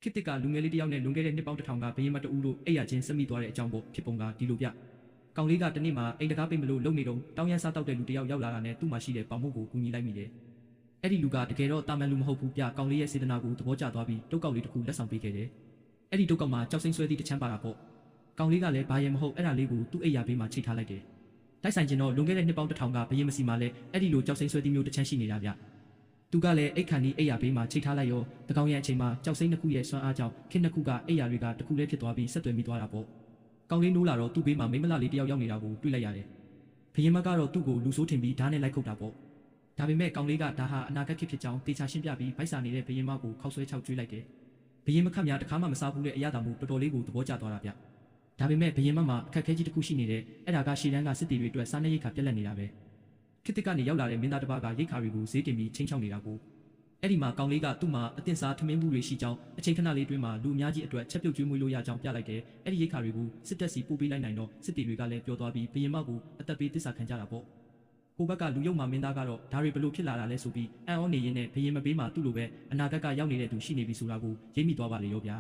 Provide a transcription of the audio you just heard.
ခေတ်တစ်ကလူငယ်လေးတယောက်နဲ့လွန်ခဲ့တဲ့နှစ်ပေါင်း1000ကဘရင်မတူလို့အဲ့ရချင်းစက်မိသွားတဲ့အကြောင်းပေါ့ဖြစ်ပုံကဒီလိုပြကောင်လေးကတနေ့မှအိမ်တကားပိတ်မလို့လုံနေတော့တောင်းရစားတောက်တဲ့လူတယောက်ရောက်လာတာနဲ့သူ့မှာရှိတဲ့ပေါင်မုတ်ကိုကူညီလိုက်မိတယ်အဲ့ဒီလူကတကယ်တော့တာမန်လူမဟုတ်ဘူးပြကောင်လေးရဲ့စေတနာကိုသဘောကျသွားပြီးတုတ်ကောက်လေးတစ်ခုလက်ဆောင်ပေးခဲ့တယ်အဲ့ဒီတုတ်ကောက်မှာကြောက်စိမ့်ဆွဲသည့်တစ်ချမ်းပါတာပေါ့ကောင်လေးကလည်းဘာရဲမဟုတ်အဲ့ဒါလေးကိုသူ့အိမ်ယာဘေးမှာချိတ်ထားလိုက်တယ်တိုက်ဆိုင်ကျင်တော့လွန်ခဲ့တဲ့နှစ်ပေါင်း1000ကဘရင်မစီမှာလဲအဲ့ဒီလိုကြောက်စိမ့်ဆွဲသည့်မျိုးတစ်ချမ်းရှိနေတာဗျသူကလည်းအိတ်ခန်ဒီအိယာဘေးမှာချိတ်ထားလိုက်ရောတကောင်ရဲ့အချိန်မှာကြောက်စိမ့်နှစ်ခုရဲ့ဆွမ်းအားကြောင့်ခင်နှစ်ခုကအိယာတွေကတစ်ခုလေးဖြစ်သွားပြီးဆက်သွယ်မိသွားတာပေါ့ကောင်လေးနိုးလာတော့သူ့ဘေးမှာမိမလလေးတယောက်ရောက်နေတာကိုတွေ့လိုက်ရတယ်ဘရင်မကတော့သူ့ကိုလူဆိုးထင်ပြီးဓာတ်နဲ့လိုက်ခုတ်တာပေါ့ဒါပေမဲ့ကောင်လေးကဒါဟာအနာဂတ်ဖြစ်ကြောင်းတေချာရှင်းပြပြီးဗိုက်စာနေတဲ့ဘရင်မကိုခောက်ဆွဲချောက်ကျွေးလိုက်တယ်ဘရင်မခတ်များတခါမှမစားဘူးတဲ့အရာတော်မူတော်တော်လေးကိုသဘောကျသွားတာဗျဒါပေမဲ့ဘရင်မမှာအခက်အခဲကြီးတစ်ခုရှိနေတယ်အဲ့ဒါကရှေ့တန်းကစစ်တီတွေအတွက်စားနပ်ရိက္ခာပြက်လက်နေတာပဲခေတ်တစ်ကနေရောက်လာတဲ့မင်းသားတစ်ပါးကရိက္ခာတွေကိုဈေးတင်ပြီးချင်းချောင်းနေတာကိုအဲ့ဒီမှာကောင်လေးကသူ့မှာအတင်စားထမင်းမှုတွေရှိကြောင်းအချိန်ခဏလေးတွင်းမှာလူအများကြီးအတွက်ချက်ပြုတ်ကျွေးမွေးလို့ရကြောင်းပြလိုက်တယ်အဲ့ဒီရိက္ခာတွေကိုစစ်တပ်စီပို့ပေးလိုက်နိုင်တော့စစ်တီတွေကလည်းပြောသွားပြီးဘရင်မကိုအသက်ပေးတစ္ဆာခံကြတာပေါ့ဟိုဘက်ကလူယုံမှမင်းသားကတော့ဒါတွေဘလို့ဖြစ်လာတာလဲဆိုပြီးအံ့ဩနေရင်းနဲ့ဘရင်မပေးမှသူ့လိုပဲအနာဂတ်ကရောက်နေတဲ့သူရှိနေပြီဆိုတာကိုရိပ်မိသွားပါလေရောဗျာ